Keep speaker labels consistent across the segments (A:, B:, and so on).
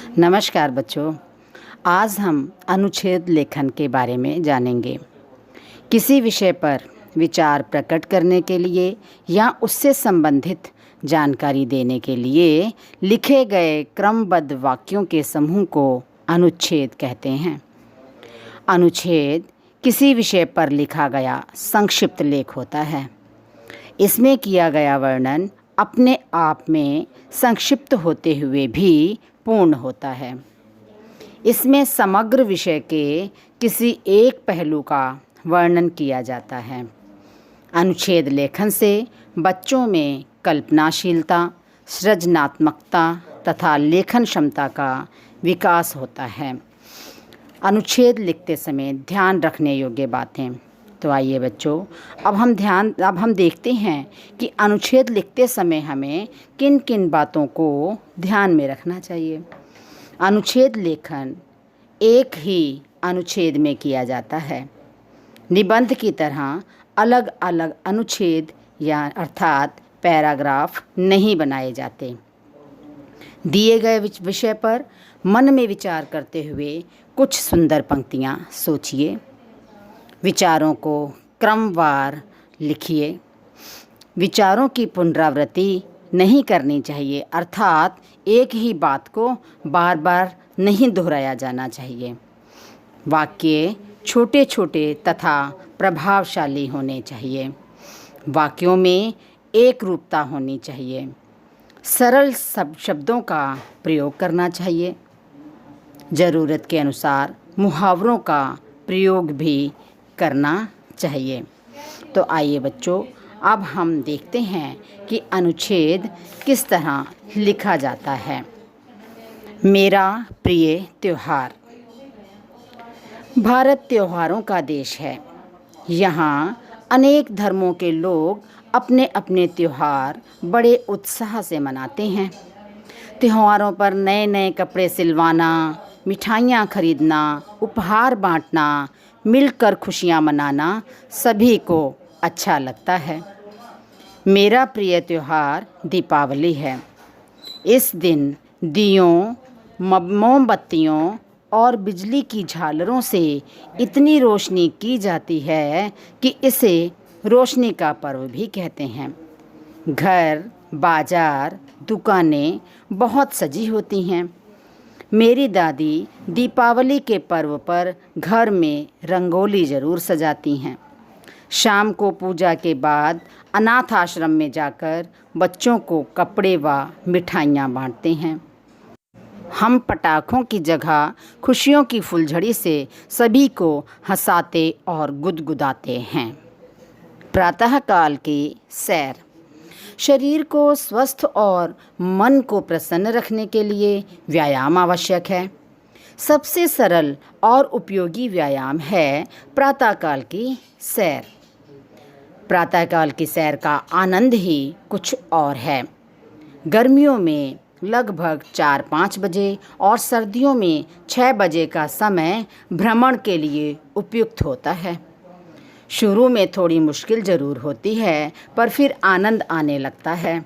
A: नमस्कार बच्चों। आज हम अनुच्छेद लेखन के बारे में जानेंगे। किसी विषय पर विचार प्रकट करने के लिए या उससे संबंधित जानकारी देने के लिए लिखे गए क्रमबद्ध वाक्यों के समूह को अनुच्छेद कहते हैं। अनुच्छेद किसी विषय पर लिखा गया संक्षिप्त लेख होता है। इसमें किया गया वर्णन अपने आप में संक्षिप्त होते हुए भी पूर्ण होता है। इसमें समग्र विषय के किसी एक पहलू का वर्णन किया जाता है। अनुच्छेद लेखन से बच्चों में कल्पनाशीलता, सृजनात्मकता तथा लेखन क्षमता का विकास होता है। अनुच्छेद लिखते समय ध्यान रखने योग्य बातें। तो आइए बच्चों, अब हम देखते हैं कि अनुच्छेद लिखते समय हमें किन किन बातों को ध्यान में रखना चाहिए। अनुच्छेद लेखन एक ही अनुच्छेद में किया जाता है। निबंध की तरह अलग अलग अनुच्छेद या अर्थात पैराग्राफ नहीं बनाए जाते। दिए गए विषय पर मन में विचार करते हुए कुछ सुंदर पंक्तियाँ सोचिए। विचारों को क्रमवार लिखिए। विचारों की पुनरावृत्ति नहीं करनी चाहिए, अर्थात एक ही बात को बार बार नहीं दोहराया जाना चाहिए। वाक्य छोटे छोटे तथा प्रभावशाली होने चाहिए। वाक्यों में एक रूपता होनी चाहिए। सरल शब्दों का प्रयोग करना चाहिए। ज़रूरत के अनुसार मुहावरों का प्रयोग भी करना चाहिए। तो आइए बच्चों, अब हम देखते हैं कि अनुच्छेद किस तरह लिखा जाता है। मेरा प्रिय त्योहार। भारत त्योहारों का देश है। यहाँ अनेक धर्मों के लोग अपने अपने त्योहार बड़े उत्साह से मनाते हैं। त्योहारों पर नए नए कपड़े सिलवाना, मिठाइयाँ खरीदना, उपहार बांटना, मिलकर खुशियाँ मनाना सभी को अच्छा लगता है। मेरा प्रिय त्योहार दीपावली है। इस दिन दियों, मोमबत्तियों और बिजली की झालरों से इतनी रोशनी की जाती है कि इसे रोशनी का पर्व भी कहते हैं। घर, बाजार, दुकानें बहुत सजी होती हैं। मेरी दादी दीपावली के पर्व पर घर में रंगोली ज़रूर सजाती हैं। शाम को पूजा के बाद अनाथ आश्रम में जाकर बच्चों को कपड़े व मिठाइयाँ बांटते हैं। हम पटाखों की जगह खुशियों की फुलझड़ी से सभी को हंसाते और गुदगुदाते हैं। प्रातःकाल की सैर। शरीर को स्वस्थ और मन को प्रसन्न रखने के लिए व्यायाम आवश्यक है। सबसे सरल और उपयोगी व्यायाम है प्रातःकाल की सैर। प्रातःकाल की सैर का आनंद ही कुछ और है। गर्मियों में लगभग 4-5 बजे और सर्दियों में 6 बजे का समय भ्रमण के लिए उपयुक्त होता है। शुरू में थोड़ी मुश्किल ज़रूर होती है, पर फिर आनंद आने लगता है।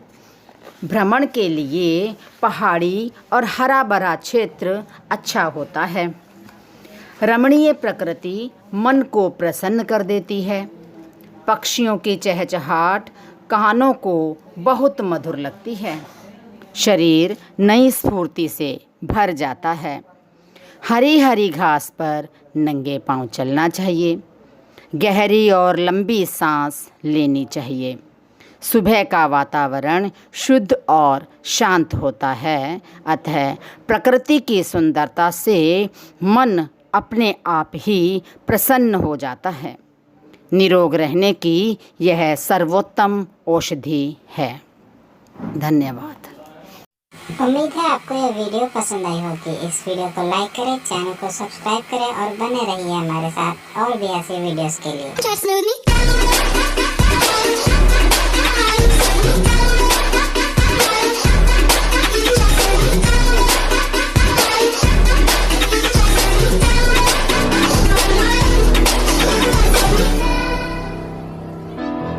A: भ्रमण के लिए पहाड़ी और हरा भरा क्षेत्र अच्छा होता है। रमणीय प्रकृति मन को प्रसन्न कर देती है। पक्षियों की चहचहाट कानों को बहुत मधुर लगती है। शरीर नई स्फूर्ति से भर जाता है। हरी हरी घास पर नंगे पांव चलना चाहिए। गहरी और लंबी सांस लेनी चाहिए। सुबह का वातावरण शुद्ध और शांत होता है, अतः प्रकृति की सुंदरता से मन अपने आप ही प्रसन्न हो जाता है। निरोग रहने की यह सर्वोत्तम औषधि है। धन्यवाद।
B: उम्मीद है आपको यह वीडियो पसंद आई होगी। इस वीडियो को लाइक करें, चैनल को सब्सक्राइब करें और बने रहिए हमारे साथ और भी ऐसे वीडियोस के लिए।